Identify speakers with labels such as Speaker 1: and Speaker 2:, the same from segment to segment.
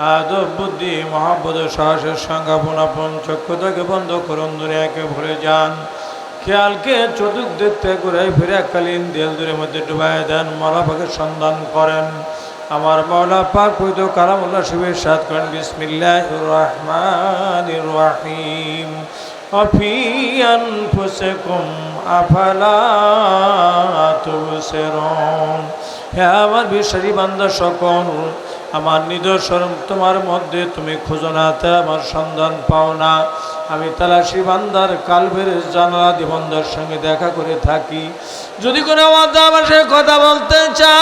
Speaker 1: আদব বুদ্ধি মহাব্বত সাহসের সঙ্গে আপন আপন চক্ষুটাকে বন্ধ করুন, দুনিয়াকে ভুলে যান। খেয়ালকে চতুর্দিক থেকে ঘুরে ফিরে এককালীন দেল দূরের মধ্যে ডুবাই দেন। মৌলা পাকের সন্ধান করেন। আমার মৌলা পাক পবিত্র কালামুল্লাহ শিবের সাথ করেন। বিসমিল্লাহির রহমানির রহিম। অফি আনফুসিকুম আফালা তুবসিরুন। হে আমার বিশ্বাসী বান্দা সকল, আমার নিদর্শন তোমার মধ্যে তুমি খুঁজো না, তা আমার সন্ধান পাও না। আমি তালাশি বান্দার কালবের জানালা দিবন্দার সঙ্গে দেখা করে থাকি। যদি কোনো আমার সে কথা বলতে চাই,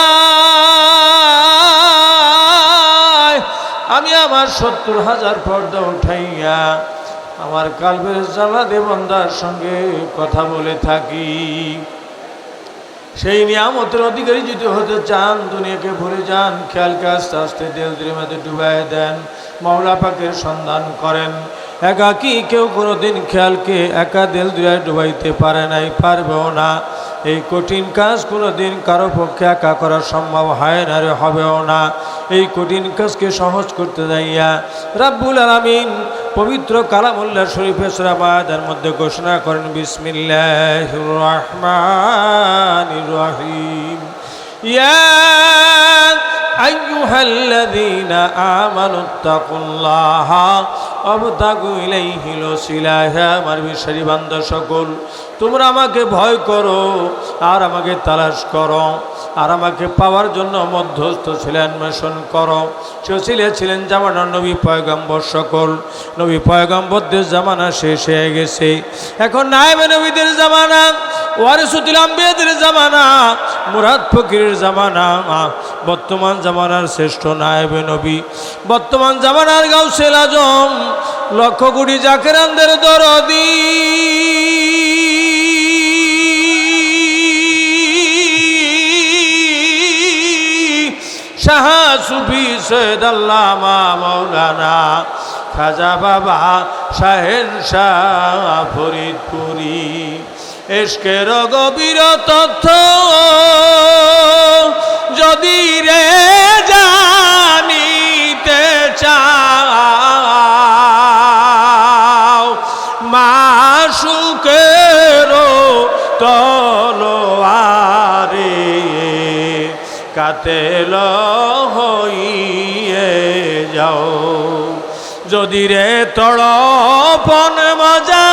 Speaker 1: আমি আমার 70,000 পর্দা উঠাইয়া আমার কালবের জানালা দিবন্দার সঙ্গে কথা বলে থাকি। সেই নিয়ামতের অধিকারী যদি হতে চান, দুনিয়াকে ভুলে যান। খেয়ালকে আস্তে আস্তে দেল দিলের মধ্যে ডুবাই দেন। মৌলা পাকের সন্ধান করেন। একাকি কেউ কোনোদিন খেয়ালকে একা দেল দিলায় ডুবাইতে পারে নাই, পারবেও না। এই কঠিন কাজ কোনোদিন কারো পক্ষে একা করা সম্ভব হয় না, রে হবেও না। এই কঠিন কাজকে সহজ করতে যাইয়া রাব্বুল আলামিন পবিত্র কালামুল্লাহ শরীফে সূরা মায়েদার মধ্যে ঘোষণা করেন, বিসমিল্লাহির রহমানির রহিম। ইয়া আইয়ুহাল্লাযীনা আমানুত্তাকুল্লাহা ওয়াবতাগু ইলাইহিল ওয়াসিলা। হে আমার বিশ্বাসী বান্দা সকল, তোমরা আমাকে ভয় করো আর আমাকে তালাশ করো, আর আমাকে পাওয়ার জন্য মধ্যস্থ ছিলেন মেশন করো। সে ছিলেন জামানার নবী পয়গম্বর সকল। নবী পয়গম্বরদের জামানা শেষ হয়ে গেছে, এখন নায়েবে নবীদের জামানা, ওয়ারিসুল আম্বিয়াদের জামানা, মুরাদ ফকিরের জামানা। বর্তমান জামানার শ্রেষ্ঠ নায়েবে নবী, বর্তমান জামানার গাউসুল আজম, লক্ষ কোটি জাকেরানদের দরদি, শাহ সুফি সৈয়দ আল্লামা মাওলানা খাজা বাবা শাহেন শাহ ফরিদপুরি। এশকের গভীর তথ্য যদি রে জানিতে চাও, মাশুকের তলোয়ারে কাতেল হইয়ে যাও। যদি রে তড়পন মজা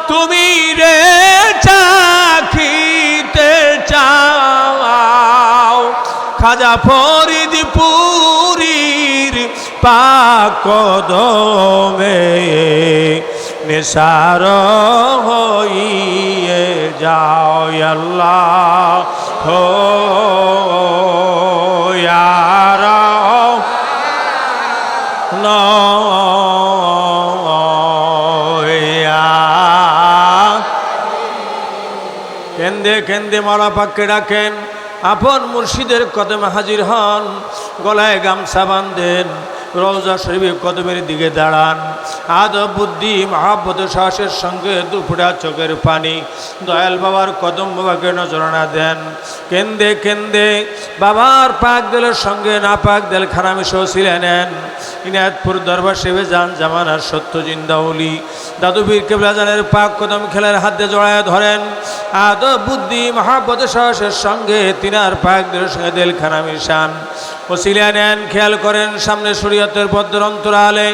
Speaker 1: তুমি রে চাখিতে চাও, খাজা ফরিদপুরীর পাক কদমে নিসার হইয়ে যাও। আল্লাহ হো ইয়ার কেন্দে কেন্দে মৌলা পাককে ডাকেন। আপন মুর্শিদের কদমে হাজির হন, গলায় গামছা বাঁধেন, রওজা শরীফের কদমের দিকে দাঁড়ান। আদব বুদ্ধি মহাব্বত সাহসের সঙ্গে দুফোঁটা চোখের পানি দয়াল বাবার কদম বাবাকে নজরানা দেন। কেন্দে কেন্দে বাবার পাক দেলের সঙ্গে না পাক দেল খানা মিশাও ছিলেন নেন। ইনায়তপুর দরবার শেবে যান জামানার সত্য জিন্দাউলি দাদুবীর কেবলাজানের পাক কদম খেলার হাতে জড়ায় ধরেন। আদব বুদ্ধি মহাব্বত সাহসের সঙ্গে তিনার পাক দেলের সঙ্গে দেল খানা মিশান, ওসিলা নেন। খেয়াল করেন সামনে শরীয়তের বদ্র অন্তরালে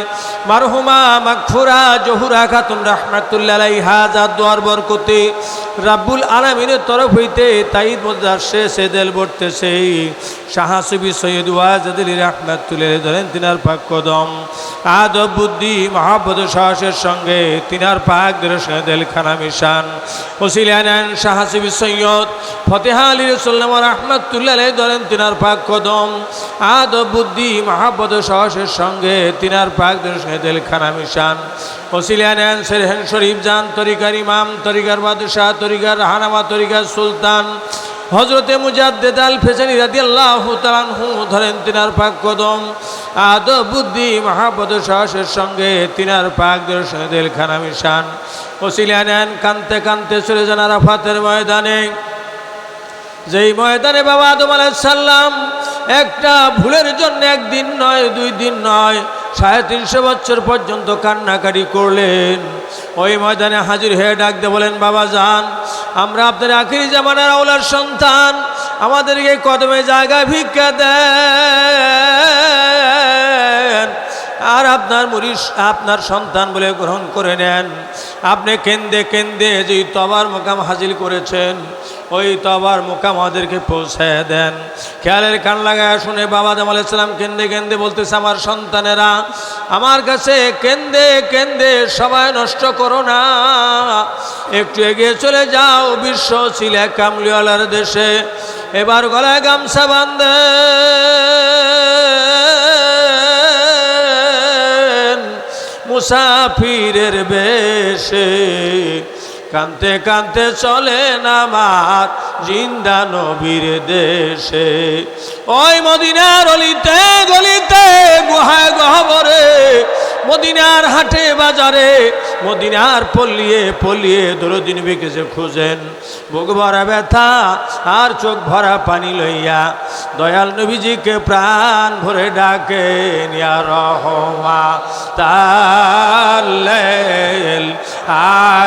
Speaker 1: মারহুমা মাগফুরা জহুরা খাতুন রাহমাতুল্লাহ আলাইহা যার দোয়ার বরকতে রাব্বুল আলামিনের তরফ হইতে তাইদ মুদার সে দেল বর্তেছে। শাহ সুফি সৈয়দ ওয়াজেদ আলী রাহমাতুল্লাহ ধরেন তিনার পাক কদম। আদব বুদ্ধি মহাব্বত সাহসের সঙ্গে তিনার পাক দর্শনে দেল খানা মিশান, ওসিলা নেন। শাহ সুফি সৈয়দ ফতেহা আলী রাসূলুল্লাহ রাহমাতুল্লাহ আলাইহি ধরেন তিনার পাক কদম। আদব বুদ্ধি মহাব্বত সাহসের সঙ্গে তিনার পাক দর্শনে দেল খানা মিশান, ওসিলা নেন। সেরহেন শরীফ যান, তরিকার ইমাম, তরিকার বাদশাহ, তরিকার রাহানামা, তরিকার সুলতান হজরতে মুজাদ্দেদ আল ফেসানি রাদিয়াল্লাহু তাআলা আনহু ধরেন তিনার পাক কদম। আদব বুদ্ধি মহাব্বত সাহসের সঙ্গে তিনার পাক দর্শনে দেল খানা মিশান, ওসিলা নেন। কানতে কানতে চলে যান আরাফাতের ময়দানে, যেই ময়দানে বাবা আদম আলাইহিস সালাম একটা ভুলের জন্য একদিন নয়, 2 দিন নয়, 350 বছর পর্যন্ত কান্নাকাটি করলেন। ওই ময়দানে হাজির হয়ে ডাক দিয়ে বলেন, বাবা যান, আমরা আপনার আখিরি জামানার আওলার সন্তান, আমাদেরকে কদমে জায়গা ভিক্ষা দেন, আর আপনার মুরিদ আপনার সন্তান বলে গ্রহণ করে নেন। আপনি কেন্দে কেন্দে যে তবার মোকাম হাসিল করেছেন, ওই তবার মোকাম আমাদেরকে পৌঁছায় দেন। খেয়ালের কান লাগায় শুনে বাবা আদম আলাইহিস সালাম কেন্দে কেন্দে বলতেছে, আমার সন্তানেরা আমার কাছে কেন্দে কেন্দে সবাই নষ্ট করো না, একটু এগিয়ে চলে যাও বিশ্ব ছিলে কামলিওয়ালার দেশে। এবার গলায় গামছা বাঁধে মুসাফিরের বেশে, কানতে কানতে চলেন আমার জিন্দা নবীর দেশে। ওই মদিনার অলিতে গলিতে গুহায় গহবরে, মদিনার হাটে বাজারে, মদিনার পল্লিয়ে পল্লিয়ে দরদিন বিকেছে খুঁজেন। বুক ভরা ব্যথা আর চোখ ভরা পানি লইয়া দয়াল নবীজিকে প্রাণ ভরে ডাকেন, ইয়া রাহমাতাল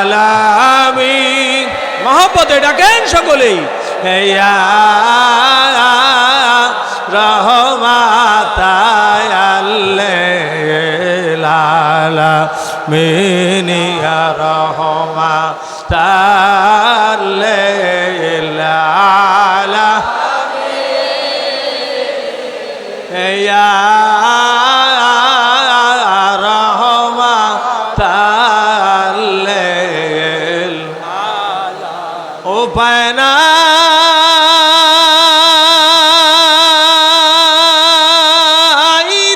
Speaker 1: আলামিন। মহব্বতে ডাকেন সকলেই, ইয়া রাহমাতাল আলামিন, ইয়া রাহমাতাল আলামিন, ইয়া রাহমাতাল আলামিন। উপায় নাই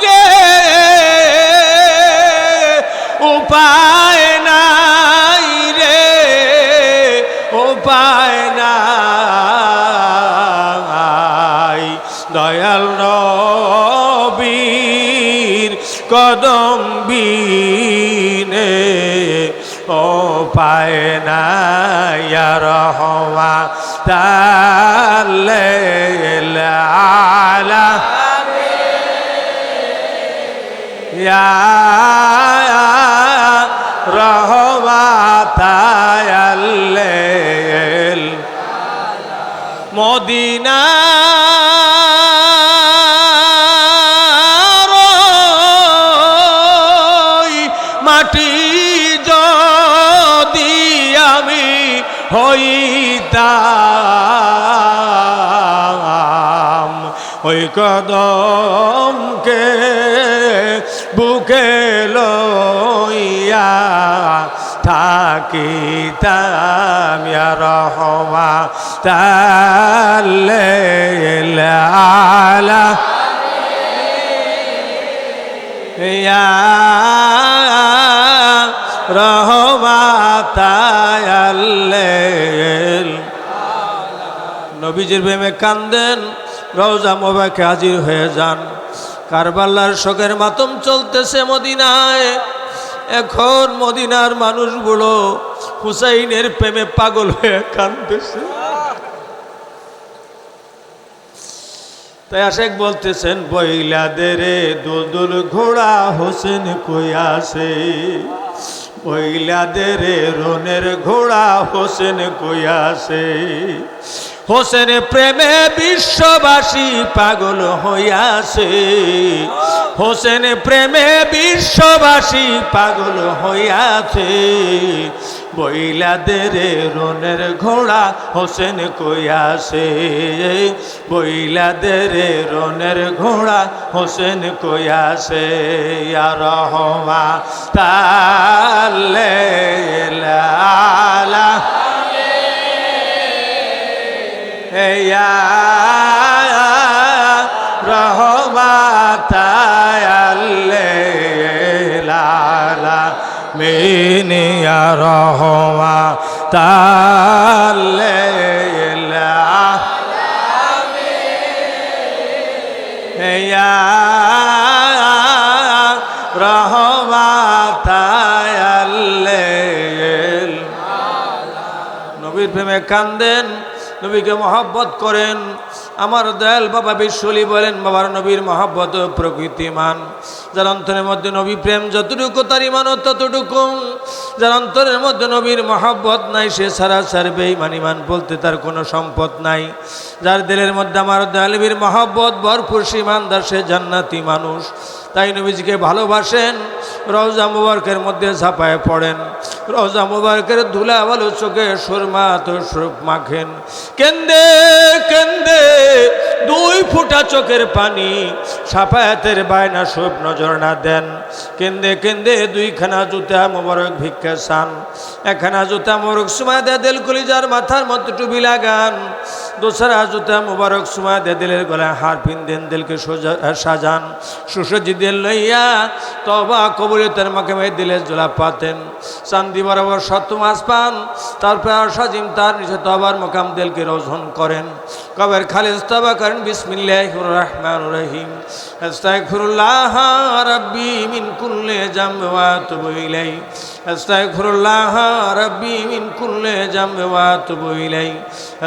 Speaker 1: রে, উপায় নাই রে, উপায় নাই, দয়াল নবীর কদম বিনে উপায় নাই, ইয়া রাহমাতাল আলামিন, ইয়া রাহমাতাল মদিনা মাটি যদি আমি হইতাম, ওই কদমকে বুকে লইয়া থাকিতাম, ইয়া রাহমাতাল আলামিন, ইয়া রাহমাতাল নবীজির প্রেমে কান্দেন, রওজা মোবারকে হাজির হয়ে যান। কারবালার শোকের মাতম চলতেছে মদিনায়। এখন মদিনার মানুষগুলো হুসাইনের প্রেমে পাগল হয়ে কাঁদতেছে। তাই আশেক বলতেছেন, বইলাদের দুলদুল ঘোড়া হোসেন কই আসে, বইলাদের রনের ঘোড়া হোসেন কই আসে, হোসেন প্রেমে বিশ্ববাসী পাগল হইয়াছে, হোসেন প্রেমে বিশ্ববাসী পাগল হইয়াছে, বইলাদের রনের ঘোড়া হোসেন কই আসে, বইলাদের রনের ঘোড়া হোসেন কই আসে, ইয়া রাহমাতাল আলামিন, ইয়া রাহমাতাল আলামিন, ইয়া রাহমাতাল আলামিন, ইয়া রাহমাতাল নবীর প্রেমে কান্দেন, নবীকে মহব্বত করেন। আমার দয়াল বাবা বিশ্বলি বলেন, বাবার নবীর মহব্বত প্রকৃতিমান। যার অন্তরের মধ্যে নবী প্রেম যতটুকু তার ইমান ততটুকু। যার অন্তরের মধ্যে নবীর মহব্বত নাই সে সারাসার বেঈমান, ইমান বলতে তার কোনো সম্পদ নাই। যার দিলের মধ্যে আমার দয়াল নবীর মহব্বত ভরপুর সে ইমানদার, সে জান্নাতি মানুষ। তাই নবীজিকে ভালোবাসেন, রওজা মুবারকের মধ্যে ঝাঁপায় পড়েন, রওজা মুবারকের ধুলা ভালো চোখে সুরমা তো সুরপ মাখেন। কেন্দে কেন্দে 2 ফোঁটা চোখের পানি সাফায়াতের বায়না সব নজর না দেন। কেন্দে কেন্দে 2খানা জুতা মোবারক ভিক্ষা চান, 1খানা জুতা মোবারক সুমা দে দিল কলিজার মাথার মধ্যে টুপি লাগান, 2রা জুতা মোবারক সুমা দে দিলের গলায় হার পিন্দেন, দিলকে সাজান, সুসজ্জিত দিল লইয়া তবা কবুলিয়তের মাকামে দিলে জোলা পাতেন। চান্দি বরাবর 7 মাস পান, তারপর সাজিম তার নিচে তবার মকাম দিলকে রোজন করেন। কবের খালিজ তবা করেন, বিসমিল্লাহির রহমানির রহিম, আস্তাগফিরুল্লাহ রাব্বি মিন কুল্লি যামবি ওয়া আতুবু ইলাইহি, আস্তাগফিরুল্লাহ রাব্বি মিন কুল্লি যামবি ওয়া আতুবু ইলাইহি,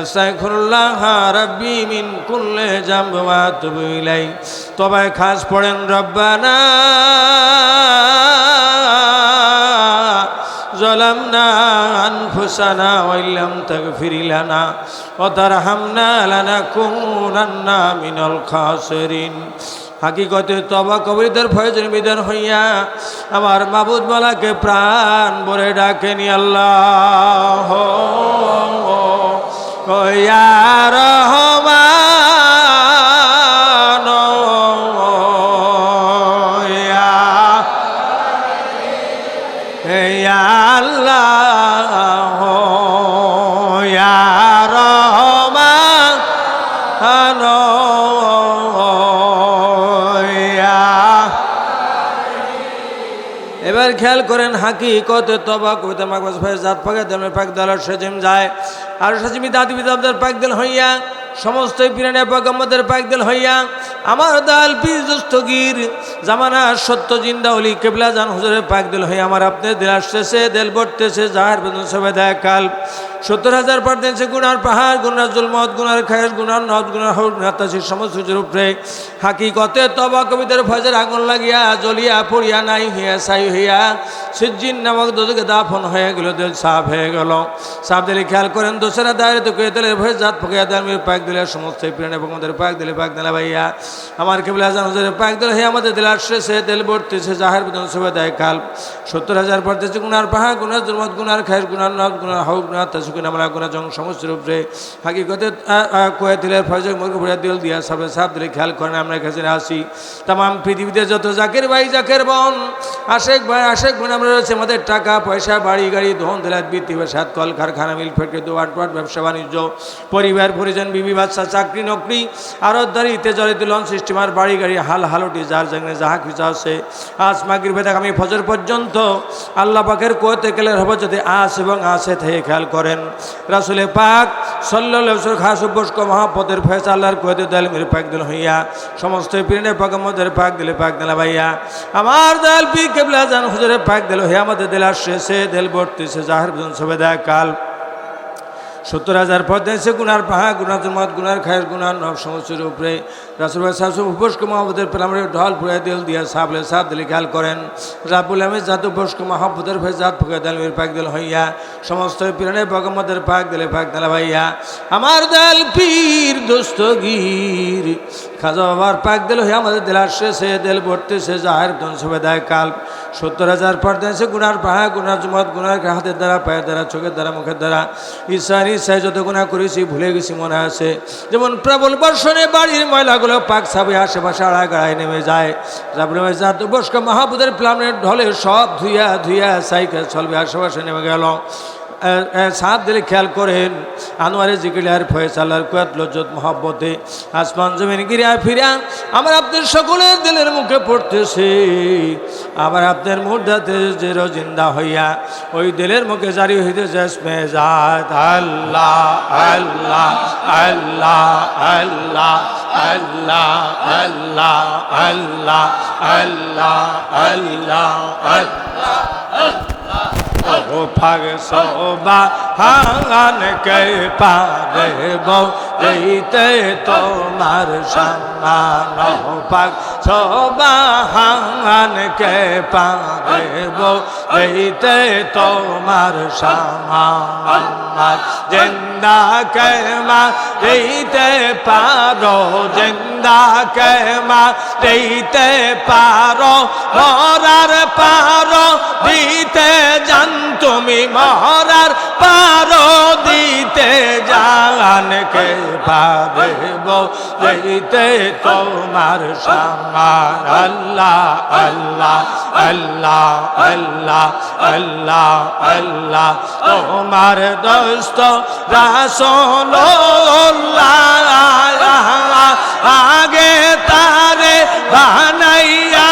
Speaker 1: আস্তাগফিরুল্লাহ রাব্বি মিন কুল্লি যামবি ওয়া আতুবু ইলাইহি। তবায় খাস পড়েন, রব্বানা ظلمنا أنفسنا وإن لم تغفر لنا وترحمنا لنكونن من الخاسرين। হাকিকতে তবা কবিরদের ফয়জের বিধান হইয়া আমার মাবুদ মালাকে প্রাণ ভরে ডাকেনি, আল্লাহ ইয়া রহমান ইয়া আল্লাহ ইয়া রহমান ইয়া। এবার খেয়াল করেন, হাকিকতে তবা কবিতা মাকবাস ভাই জাত পাকে দেমের পাক দলার সেজিম যায়, আর সেজিমি দাদি বিদাবদের পাক দিল হইয়া সমস্ত পিরানে পয়গম্বরদের পাক দিল হইয়া আমার দাল পীর দস্তগীর জামানা সত্য জিন্দা ওলি কেবলা জান হুজুরের পাক দিল হইয়া আমার আপনার দিল আসতেছে, দিল বটতেছে, জাহের বেদন সবে দেয় কাল 70,000 পড়তেছে গুনার পাহাড়, গুনার জুলমত, গুনার খায়েশ, গুনার নদ, গুনার হৌর, গুনার তাসির সমস্ত কিছুর উপরে হাকিকতে তবা কবিতার ফজর আগুন লাগিয়া জ্বলিয়া পড়িয়া নাই হইয়া ছাই হইয়া সিজ্জিন নামক দোজকে দাফন হয়ে গেল, দিল সাফ হয়ে গেল। সাফ দিলে খেয়াল করেন, 2রা দায়ের তো কুয়ে দিলের ভয়ে জাত ফকিয়া দালমির পাক দিলে সমস্ত প্রাণ এবং আমাদের পাক দিলে পাক দিলা ভাইয়া আমার কেবলা জান হুজুরের পাক দিল হয়ে আমাদের দিল আসছে, দিল বটতেছে, জাহের বেদন সবে দেয় কাল 70,000 পড়তেছে গুনার পাহাড়, গুনার জুলমত, গুনার খায়েশ, গুনার নদ, গুনার হৌর, গুনার তাসির আমরা গুনা জং সমস্ত রূপে হাকিকতে কয়ে দিলের ফজর মুরগ ভরে দিল দিয়া সবে সাপ দিলে খেয়াল করেন। আমরা কাছে আসি তাম পৃথিবীতে যত জাকের ভাই জাকের বোন আশেক ভাই আশেক বোন আমরা রয়েছে, আমাদের টাকা পয়সা বাড়ি গাড়ি ধন দিলাত বৃত্তি সাত কল কারখানা মিল ফ্যাক্টরি দোয়াট পাট ব্যবসা বাণিজ্য পরিবার পরিজন বিবি বাচ্চা চাকরি নকরি আরতদারিতে জড়িত লন সিস্টেমার বাড়ি গাড়ি হাল হালটি যার জন্য যাহা কিছু আছে আজ মাগরিব থেকে আমি ফজর পর্যন্ত আল্লাহ পাকের কোয়াতে গেলে হবে যদি আস এবং আসে থেকে খেয়াল করেন। রাসূলে পাক সাল্লাল্লাহু আলাইহি ওয়াসাল্লাম খাস উপস্ক মহাপদের ফয়সালা আল্লাহর কোয়াতে দালমির পাক দিল হইয়া সমস্ত পীরের পয়গম্বরদের পাক দিলে পাক দিলা ভাইয়া আমার দাল পীর কেবলা জান হুজুরের পাক দিল হইয়া আমাদের দিল আসছে, দিল বর্তিছে, জাহের বেদন সবে দেয় কাল 70,000 পড়তেছে গুনার পাহাড়, গুনার জুলমত, গুনার খায়েশ, গুনার নখ সমস্যার উপরে রাসূল সাহেব উপস্ক মহাপদের প্রেমের ঢল পুরে দিল দিয়া সাবলে সাব দিলে খেয়াল করেন। রাব্বুল আমিন জাত উপস্ক মহাপদের ফে জাত ফুকে দালমির পাক দিল হইয়া সমস্ত পীরের পয়গম্বরদের পাক দিলে পাক দিলা ভাইয়া আমার দাল পীর দস্তগীর খাজা বাবার পাক দিল হইয়া আমাদের দিল আসছে, দিল বটতেছে, জাহের বেদন সবে দেয় কাল 70,000 পড়তেছে গুনার পাহাড়, গুনার জুলমত, গুনার হাতের দ্বারা, পায়ের দ্বারা, চোখের দ্বারা, মুখের দ্বারা, ইসানি ইসাই যত গুনাহ করেছি ভুলে গেছি মনে আছে। যেমন প্রবল বর্ষণে বাড়ির ময়লাগুলো পাক সাবে আশেপাশে আড়ায় গাড়ায় নেমে যায়, রাবুলের জাত বস্ক মাহবুদের প্লামের ঢলে সব ধুইয়া ধুইয়া সাইকেল চলবে আশেপাশে নেমে গেল। সাপ দিলে খেয়াল করেন আনোয়ারে জিকির ফয়সালার কুয়াত লজ্জত মহব্বতে আসমান জমিন গিরা ফিরা আমার আপনার সকলের দিলের মুখে পড়তেছে, আবার আপনার মুর্দাতে যে জিন্দা হইয়া ওই দিলের মুখে জারি হইতে জসমে জাত আল্লাহ আল্লাহ আল্লাহ আল্লাহ আল্লাহ আল্লাহ আল্লাহ আল্লাহ আল্লাহ আল্লাহ ও ফাগ সোবা হান কে পারে বো এইতে তোমার সম্মান পাক সোবাহান কে পারেব এইতে তোমার সম্মান জিন্দা কে মারিতে পারো জিন্দা কে মারিতে পারো মরার পারো দিতে জান তুমি মরার পারো দিতে জান কে পারেব এইতে তোমার সম্মান আল্লাহ আল্লাহ আল্লাহ আল্লাহ আল্লাহ আল্লাহ তোমার দোস্ত রাসূলুল্লাহ আগে তারে বানাইয়া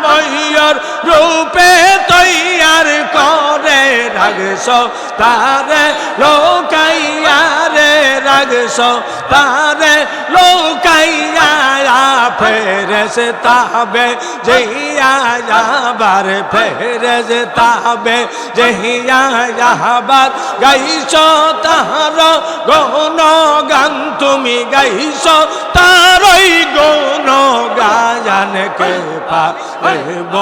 Speaker 1: ময়ূর রূপে তৈয়ার করে রাখছো তারে লোকাইয়া রে রাখছো তারে লোকাইয়া ফেরেশতাবে জহিয়া যাবার ফেরেশতাবে জহিয়া যাবার গাইছো তার গুণ গান তুমি গাইছো তারই গুণ গান কে পারেব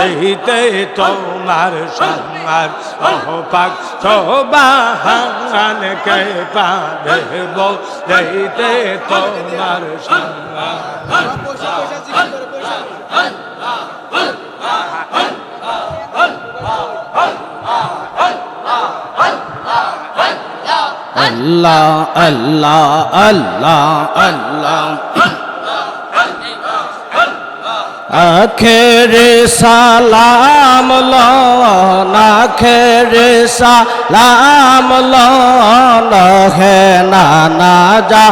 Speaker 1: এইতে তোমার সম্মান ও পাক সোবাহান কে পারেব এইতে তোমার সম্মান
Speaker 2: আল্লাহ আল্লাহ আল্লাহ আল্লাহ আখেরে সালাম আখেরে সালাম হে নানা যা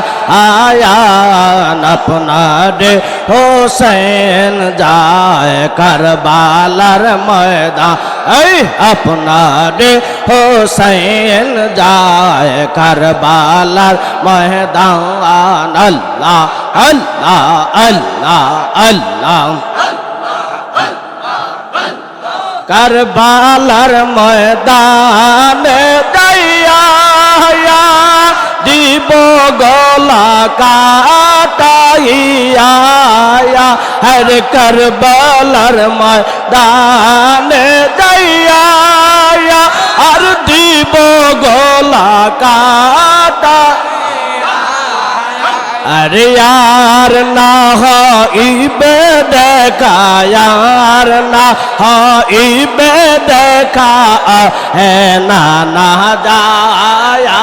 Speaker 2: আয়ান আপনারে হোসেন যায় কারবালার ময়দান এই আপনারে হোসেন যায় কারবালার ময়দান আল্লাহ আল্লাহ আল্লাহ আল্লাহ কারবালার ময়দানে যাইয়া দিব গলা কাটাইয়া হর কারবালার ময়দানে যাইয়া আর দিব গলা কাটা अरे यार ना इबे देखा यार ना इबे देखा है ना जाया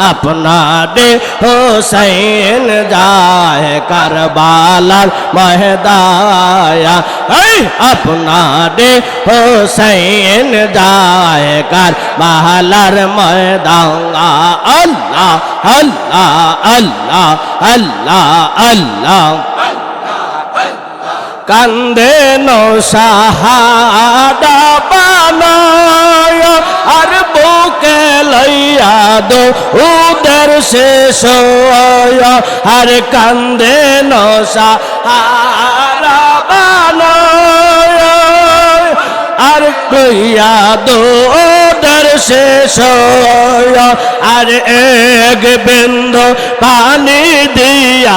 Speaker 2: अपना दे हुसैन जाए करबालार महदाया अपना दे हुसैन जाए करबालार महदाया अल्लाह अल्लाह अल्लाह अल्लाह अल्लाह कंदे नो शहादा बनाया अरबो के लैया दो उधर से सोया हर कंदे नो शहादा बनाया अर लैया दो उधर से सोया अर एक बिंदु पानी दिया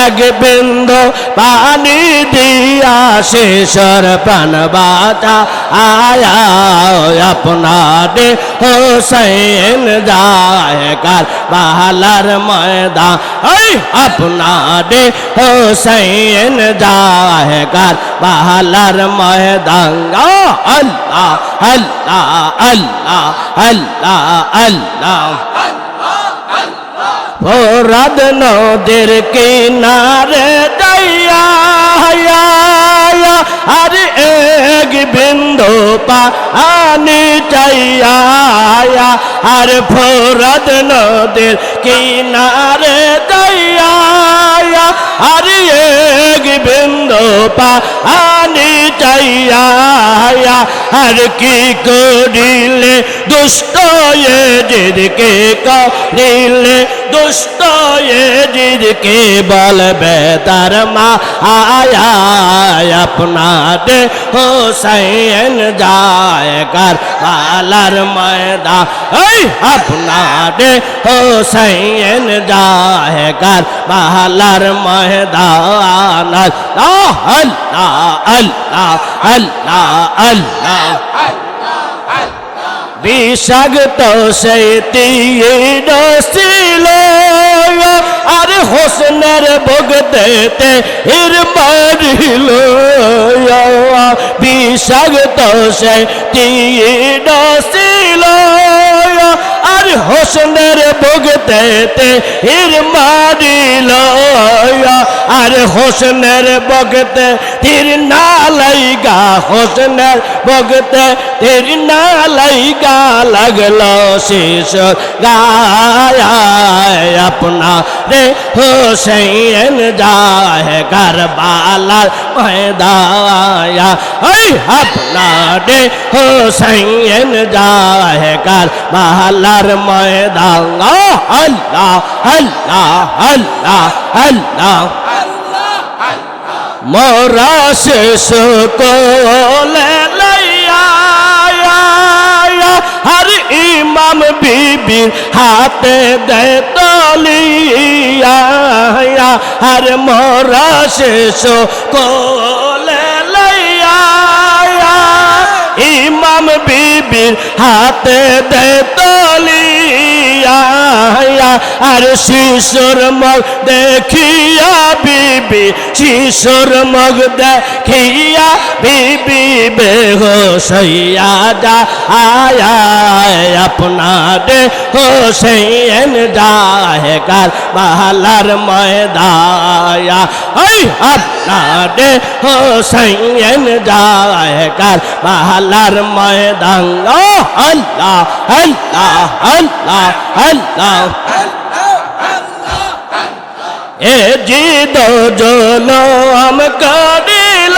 Speaker 2: एक बिंदु पानी दिया शेषर प्राण बाचा आया अपना दे हुसैन जाए करबालार मैदान अपना दे हुसैन जाए करबालार मैदान अल्लाह अल्लाह अल्लाह अल्लाह अल्लाह फुरात नदीर किनारे दैया अरे एक बिंदु पानी चाहिया अरे फुरात नदीर किनारे दैया अरे एक बिंदु पानी চাইয়া আর কি করিলে দুষ্ট এজিদকে করিলে দুষ্ট এজিদকে বলবে তার মা আয়া আপনাদের হোসেন যায় কারবালার ময়দান এই আপনাদের হোসেন যায় কারবালার ময়দান আল্লাহ আল্লাহ আল্লাহ আল্লাহ বিষাক্ত সেই তীর ছিল আর হোসেনের বগদেতে এর মারিল বিষাক্ত সেই তীর ছিল আর হোসেনের বগদেতে এর মারিল আর হোসেনের বগতে তীর না লাইগা হোসেনের বগতে তীর না লাইগা লাগলো শিশু গায় আপনা রে হোসেন যায় কারবালার ময়দায়া এই আপনা রে হোসেন যায় কারবালার ময়দান আল্লাহ আল্লাহ আল্লাহ আল্লাহ মোরা শেষ কোলে লইয়া হর ইমাম বিবির হাতে দে তলিয়া হর মোরা শেষ কোলে লইয়া ইমাম বিবির হাতে দে তলিয়া আর শিশুর মুখ দেখিয়া বিবি শিশুর মুখ দেখিয়া বিবি বেহোশ হইয়া যা আয়া আপনাদের হোসেন যায় কারবালার ময়দায়া ওই আপনাদের হোসেন যায় কারবালার ময়দান আল্লাহ আল্লাহ আল্লাহ আল্লাহ এ জিদ জলম করিল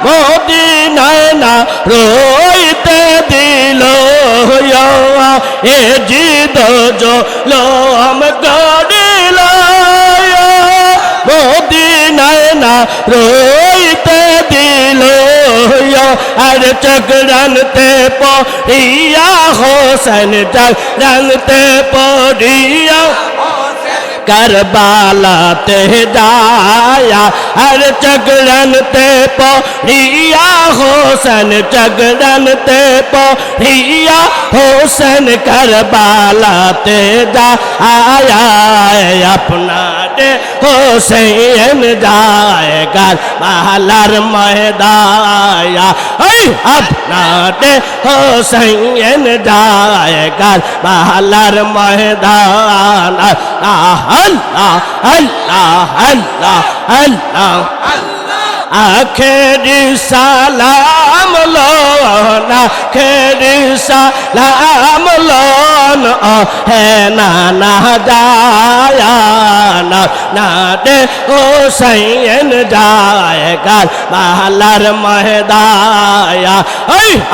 Speaker 2: মদিনায় না রইতে দিল এ জিদ জলম করিল মদিনায় না রইতে দিল আর চক্রান্তে পড়িয়া হোসেন চক্রান্তে পড়িয়া करबालाते जाया हर चगड़नते पढ़िया होसन चगड़नते पढ़िया होसन करबालाते जाया अपना दे होसेन जाए करबालार मैदाया अपना दे होसेन जाए करबालार मैदान अल्लाह अल्लाह अल्लाह अल्लाह आखिरी सलाम लोन आखिरी सलाम लोन है ना जाया ना दे हुसैन जाए करबालार मैदाया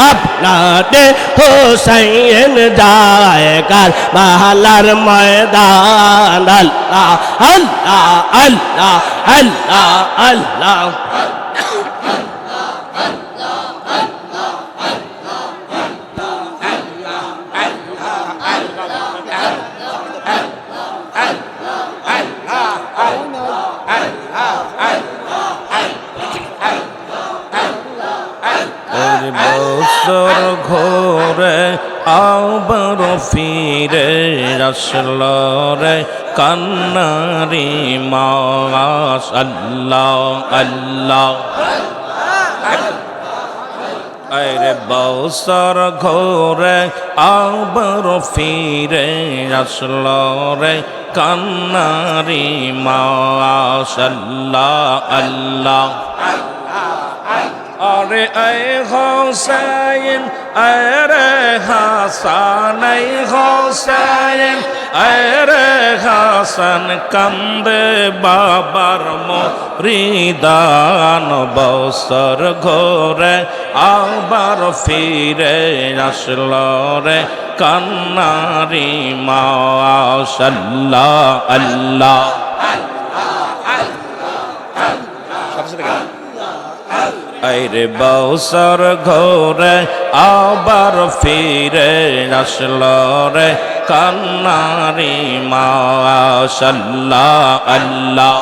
Speaker 2: अपना दे हुसैन जाए करबालार मैदान अल्लाह अल्लाह अल्लाह अल्लाह अल्लाह
Speaker 1: বছর ঘোরে আবার ফিরে আসলো রে কান্নারি মাস আল্লাহ আল্লাহ আরে বছর ঘোরে আবার ফিরে আসলো রে কান্নারি মাস আল্লাহ আল্লাহ अरे ऐ हुसैन अरे हसन ऐ हुसैन अरे हसन कंदे बाबर मुरीदान बसर घोरे आবার ফিরে আসলো রে কান্নারি মাশাআল্লাহ আল্লাহ আইরে বছর ঘোরে আবার ফিরে আসলো রে কান্নারি মাশাআল্লাহ আল্লাহ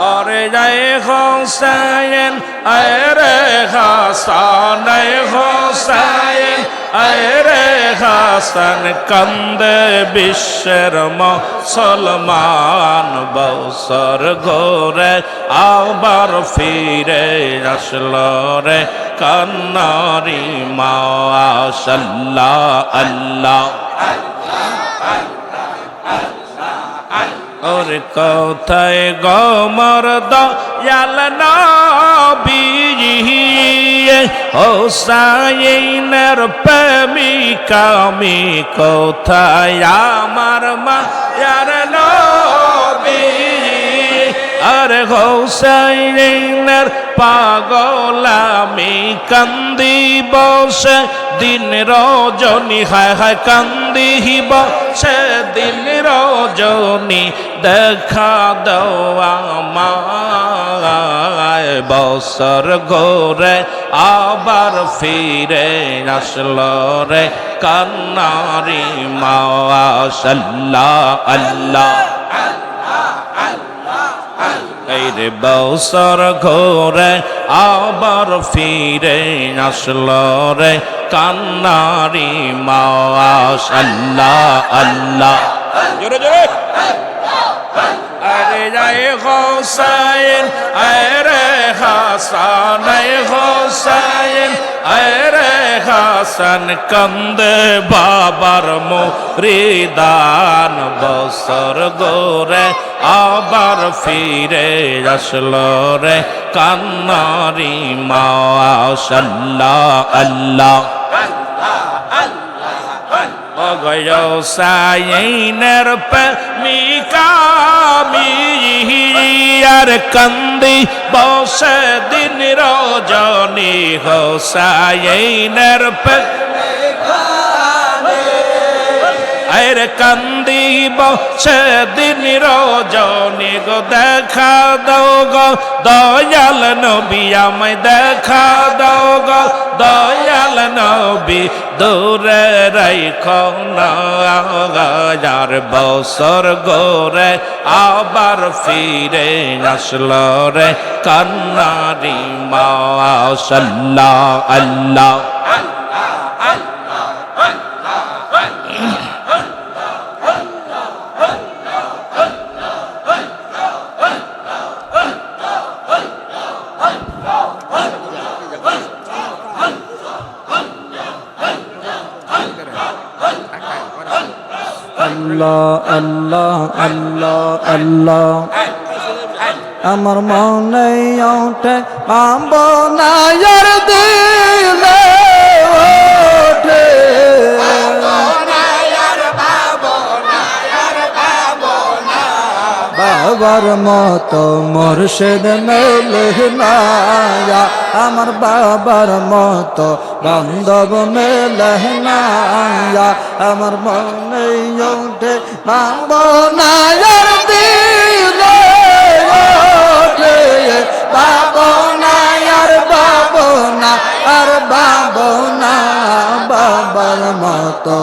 Speaker 1: अरे जय हुसैन अरे हसन हुसैन अरे हसन कंदे विश्वर मुसलमान बसर घोरे आবার ফিরে আসলো রে কান্নারি মাশাআল্লাহ আল্লাহ और কোথায় গোমর দয়াল নবী হোসাইনের প্রেমিকা আমি কোথায় আমার মায়ার নবী আর হোসাইনের পাগল আমি কান্দি বসে দিন রজনী হায় হায় কান্দি বসে দিন রজনী দেখা দাও আমায় বছর ঘোরে আবার ফিরে আসলো রে কান্নারি মাশাআল্লাহ আল্লাহ রে বছর ঘোরে আবার ফিরে আসলো রে কান্নারি মাশাআল্লাহ আল্লাহ জোরে জোরে আরে জয় হোসেন আরে হাসান হোসেন আরে হাসান কান্দে বাবার মুরিদান বছর ঘোরে আবার ফিরে আসলো রে কান্নারি মাশাআল্লাহ আল্লাহ হোসাইনের প্রেমিকা আমি আর কান্দি বসে দিন রজনী হোসাইনের আরে কান্দি বসে দিন রজনী গো দেখা দাও গো দয়াল নবী আমায় দেখা দাও গো দয়াল নবী দূরে রাইখো না হাজার বছর ঘোরে আবার ফিরে আসলো রে কান্নারি মাশাআল্লাহ আল্লাহ
Speaker 3: আল্লাহ আল্লাহ আল্লাহ আল্লাহ আমার মনে ওঠে পাবনার দিলে ওঠে বাবার মতো মুর্শিদ মেলে না আমার বাবার মতো বান্ধব মেলে না আমার মনে ওঠে পাবনার দিলে ওঠে পাবনার বাবনা আর বাবনা বাবার মতো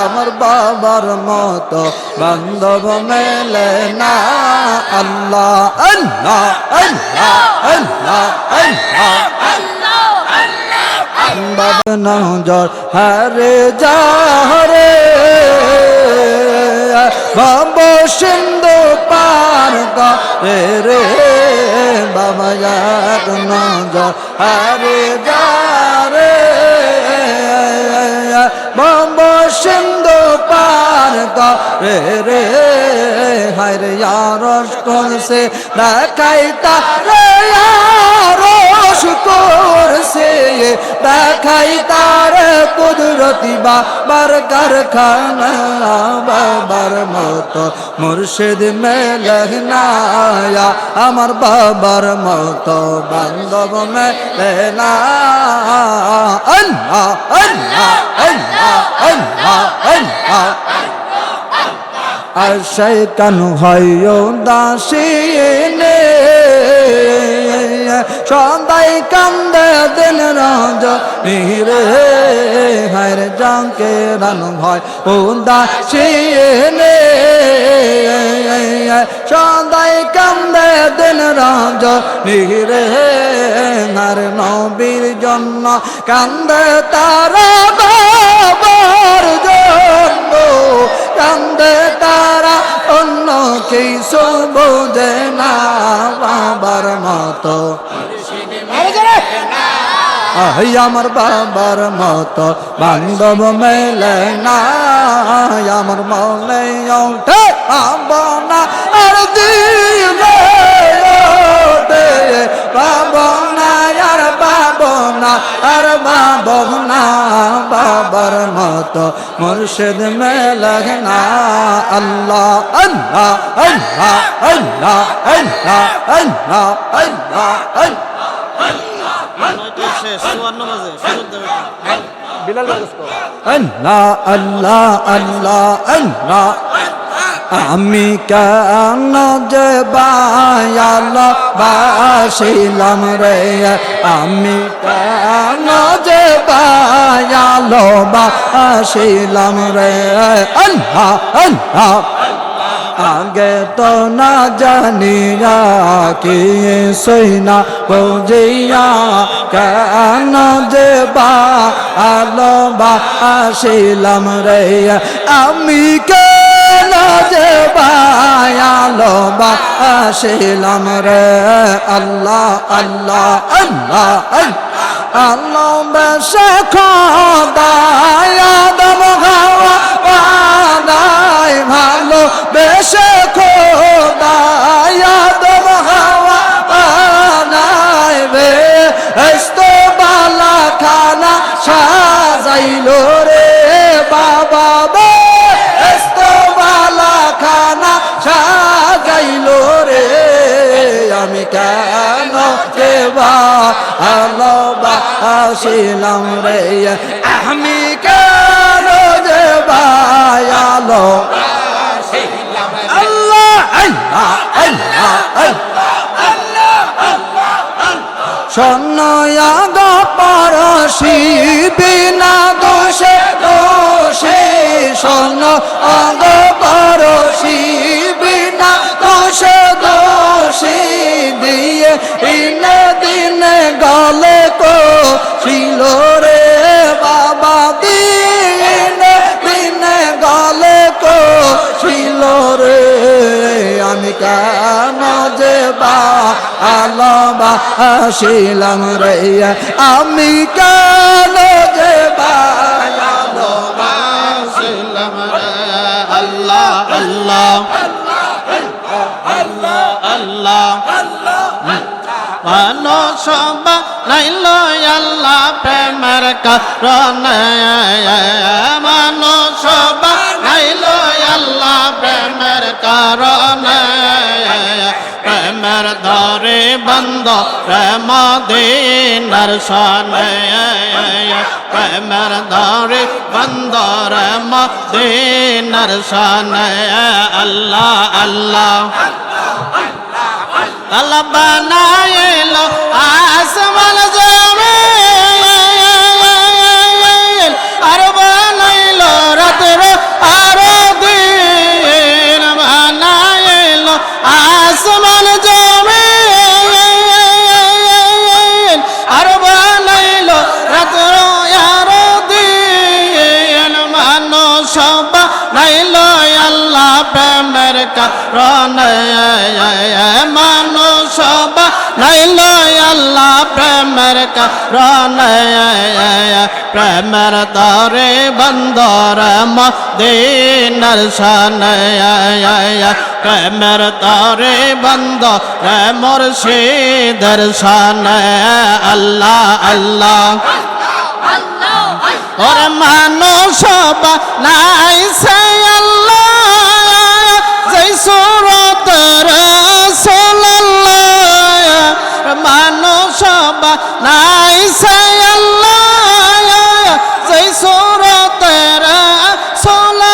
Speaker 3: আমার বাবার মতো বান্ধব মেলে না আল্লাহ আল্লাহ আল্লাহ আল্লাহ আল্লাহ বাবা নজর হারে যারে বাবা সিন্ধু পার করে রে বাবা এক নজর হারে যারে বাবা সিন্ধু পার করে রে হায়রে ইয়ারস করছে দেখাই তারে ইয়ারস করছে দেখাই তারে কুদরতি বাবার কারখানা বাবার মতো মুর্শিদ মেলে না আমার বাবার মতো বান্ধব মেলে না আল্লাহ আল্লাহ আল্লাহ আল্লাহ আল্লাহ আর শয়তান হয় দাসিনে সদাই কান্দে দিন রাজ নিরে হায়রে জানকে রান হয় ও দাসিনে সদাই কান্দে দিন রাজ নিরে হার নবীর জন্য কান্দে তারা বাবার জন্য কান্দে তারা অন্য কিছু বোঝে না বাবার মতো আমার বাবার মতো বান্ধব মেলে না আমার মনে ওঠে পাবনা আর দিলে ওঠে পাবনা আর পাবনা আর পাবনা বাবার মতো মুর্শিদ মেলে না আল্লাহ আল্লাহ আল্লাহ আল্লাহ আল্লাহ আল্লাহ আল্লাহ আল্লাহ আল্লাহ আল্লাহ আল্লাহ আল্লাহ আমি কেন যে বায়ালবাসিলাম রে আমি কেন যে বায়ালবাসিলাম রে আল্লাহ আল্লাহ আগে তো না জানিয়া কি সইনা বুঝিয়া কেন যে ভালোবাসিলাম রে আমি কেন যে ভালোবাসিলাম রে আল্লাহ আল্লাহ আল্লাহ আল্লাহ বেশে খোদায় আদম হাওয়া বানায় ভালো বেশে খোদায় আদম হাওয়া বানায় বে বালা খানা সাজাইলো রে বাবা বে বালা খানা সাজাইলো রে আমি কেন দেবা ভালোবাসিলাম রে আমি কেন দেবা আল্লাহ আল্লাহ আল্লাহ সন্নয়াগ পরশি বিনা দোষে দোষে সন্ন অঙ্গ পরশি বিনা দোষে দোষী দিয়ে ইনে দিনে গলে কো ছিল রে বাবা দিনে দিনে গলে কো ছিল রে আমি কেন যে ভালোবাসিলাম রে আমি কেন যে ভালোবাসিলাম রে আল্লাহ আল্লাহ আল্লাহ মানুষ নাইল আল্লাহ প্রেমের কারণে মানুষ নাইল আল্লাহ প্রেমের কারণে প্রেমের ধরে বন্ধ মদিনার সনে প্রেমের ধরে বন্ধ মদিনার সনে আল্লাহ আল্লাহ আল্লাহ বানাইলো আসমান জমিন আর বানাইলো রাতের আর দিন বানাইলো আসমান জমিন আর বানাইলো রাতের আর দিন মানুষ বানাইলো আল্লাহ প্রেমের কারণে মানুষ বানাইল আল্লাহ প্রেমের কারণে প্রেমের তরে বন্দর মদিনার শানে প্রেমের তরে বন্দর মুর্শিদের শানে আল্লাহ আল্লাহ ওরে মানুষ বানাইছে আল্লাহ যেই সুরত রাসূলুল্লাহ মানুষ বানাইছে আল্লাহ যেই সুরত রাসূলুল্লাহ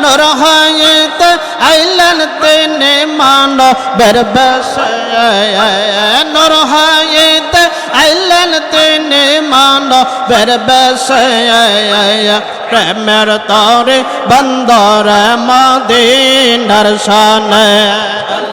Speaker 3: নূর হইতে আইলেন তিনি মানবের বেশে নূর হইতে আইলেন তিনি মানবের বেশে প্রেমের তরে বন্দর মদিনার শানে